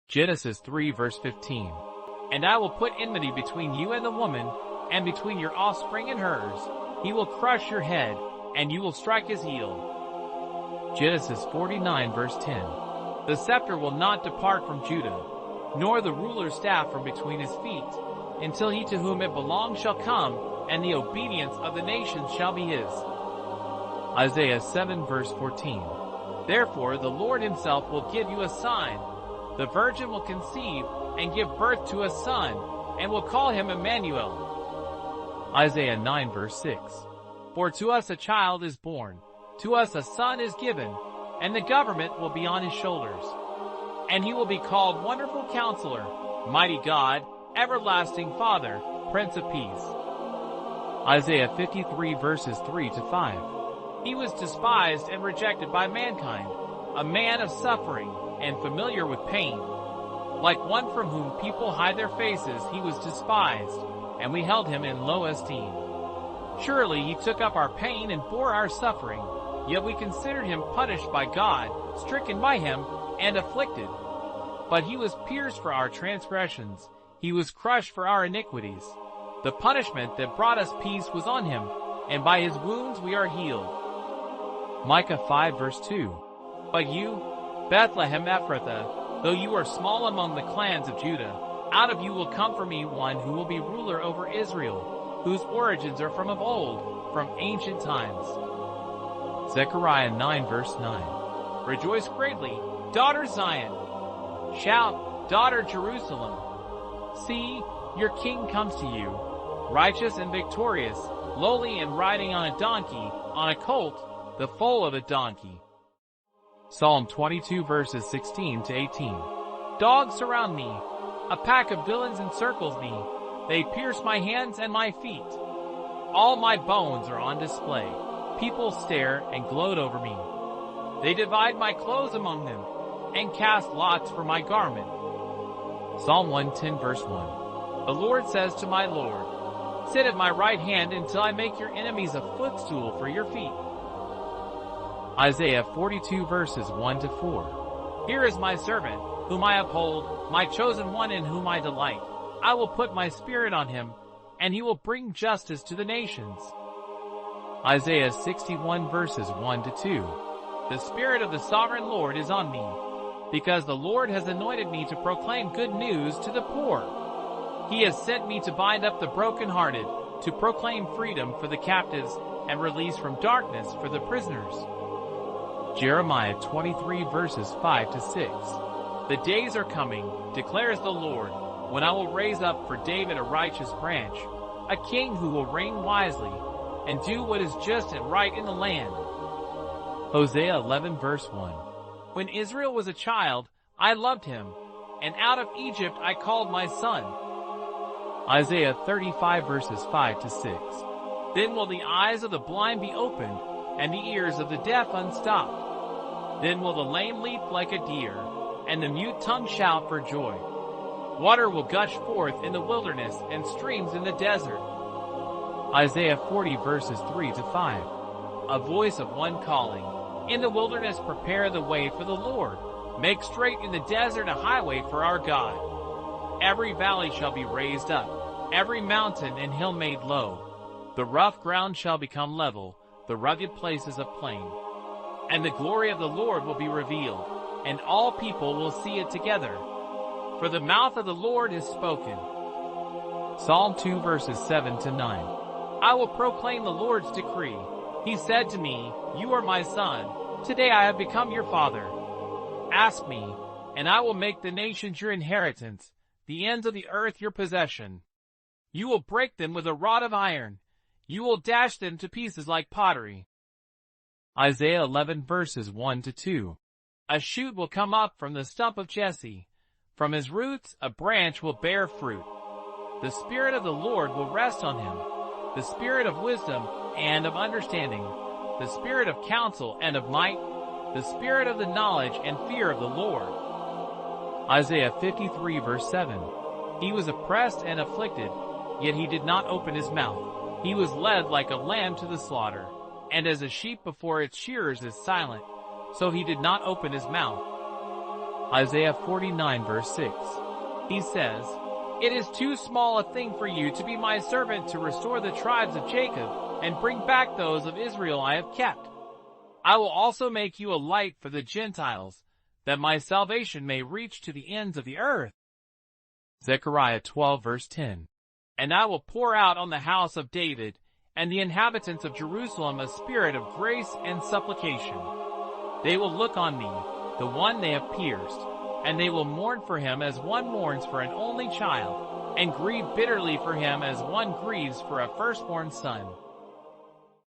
Genesis 3 verse 15. And I will put enmity between you and the woman, and between your offspring and hers. He will crush your head, and you will strike his heel. Genesis 49 verse 10. The scepter will not depart from Judah, nor the ruler's staff from between his feet, until he to whom it belongs shall come, and the obedience of the nations shall be his. Isaiah 7 verse 14. Therefore the Lord himself will give you a sign. The virgin will conceive and give birth to a son, and will call him Emmanuel. Isaiah 9 verse 6. For to us a child is born, to us a son is given, and the government will be on his shoulders. And he will be called Wonderful Counselor, Mighty God, Everlasting Father, Prince of Peace. Isaiah 53 verses 3 to 5. He was despised and rejected by mankind, a man of suffering and familiar with pain. Like one from whom people hide their faces, he was despised, and we held him in low esteem. Surely he took up our pain and bore our suffering, yet we considered him punished by God, stricken by him, and afflicted. But he was pierced for our transgressions, he was crushed for our iniquities. The punishment that brought us peace was on him, and by his wounds we are healed. Micah 5 verse 2. But you, Bethlehem Ephrathah, though you are small among the clans of Judah, out of you will come for me one who will be ruler over Israel, whose origins are from of old, from ancient times. Zechariah 9 verse 9. Rejoice greatly, daughter Zion. Shout, daughter Jerusalem. See, your king comes to you, righteous and victorious, lowly and riding on a donkey, on a colt, the foal of a donkey. Psalm 22 verses 16 to 18. Dogs surround me. A pack of villains encircles me. They pierce my hands and my feet. All my bones are on display. People stare and gloat over me. They divide my clothes among them and cast lots for my garment. Psalm 110 verse 1. The Lord says to my Lord, sit at my right hand until I make your enemies a footstool for your feet. Isaiah 42 verses 1 to 4. Here is my servant, whom I uphold, my chosen one in whom I delight. I will put my spirit on him, and he will bring justice to the nations. Isaiah 61 verses 1 to 2. The Spirit of the Sovereign Lord is on me, because the Lord has anointed me to proclaim good news to the poor. He has sent me to bind up the brokenhearted, to proclaim freedom for the captives, and release from darkness for the prisoners. Jeremiah 23 verses 5 to 6. The days are coming, declares the Lord, when I will raise up for David a righteous branch, a king who will reign wisely, and do what is just and right in the land. Hosea 11 verse 1. When Israel was a child, I loved him, and out of Egypt I called my son. Isaiah 35 verses 5 to 6. Then will the eyes of the blind be opened, and the ears of the deaf unstopped. Then will the lame leap like a deer, and the mute tongue shout for joy. Water will gush forth in the wilderness and streams in the desert. Isaiah 40 verses 3 to 5. A voice of one calling, in the wilderness prepare the way for the Lord. Make straight in the desert a highway for our God. Every valley shall be raised up, every mountain and hill made low. The rough ground shall become level, the rugged places a plain. And the glory of the Lord will be revealed, and all people will see it together. For the mouth of the Lord has spoken. Psalm 2 verses 7 to 9. I will proclaim the Lord's decree. He said to me, you are my son. Today I have become your father. Ask me, and I will make the nations your inheritance, the ends of the earth your possession. You will break them with a rod of iron. You will dash them to pieces like pottery. Isaiah 11 verses 1 to 2. A shoot will come up from the stump of Jesse. From his roots a branch will bear fruit. The Spirit of the Lord will rest on him, the Spirit of wisdom and of understanding, the Spirit of counsel and of might, the Spirit of the knowledge and fear of the Lord. Isaiah 53 verse 7. He was oppressed and afflicted, yet he did not open his mouth. He was led like a lamb to the slaughter, and as a sheep before its shearers is silent, so he did not open his mouth. Isaiah 49 verse 6. He says, "It is too small a thing for you to be my servant to restore the tribes of Jacob and bring back those of Israel I have kept. I will also make you a light for the Gentiles, that my salvation may reach to the ends of the earth." Zechariah 12 verse 10. "And I will pour out on the house of David and the inhabitants of Jerusalem a spirit of grace and supplication. They will look on me, the one they have pierced, and they will mourn for him as one mourns for an only child, and grieve bitterly for him as one grieves for a firstborn son.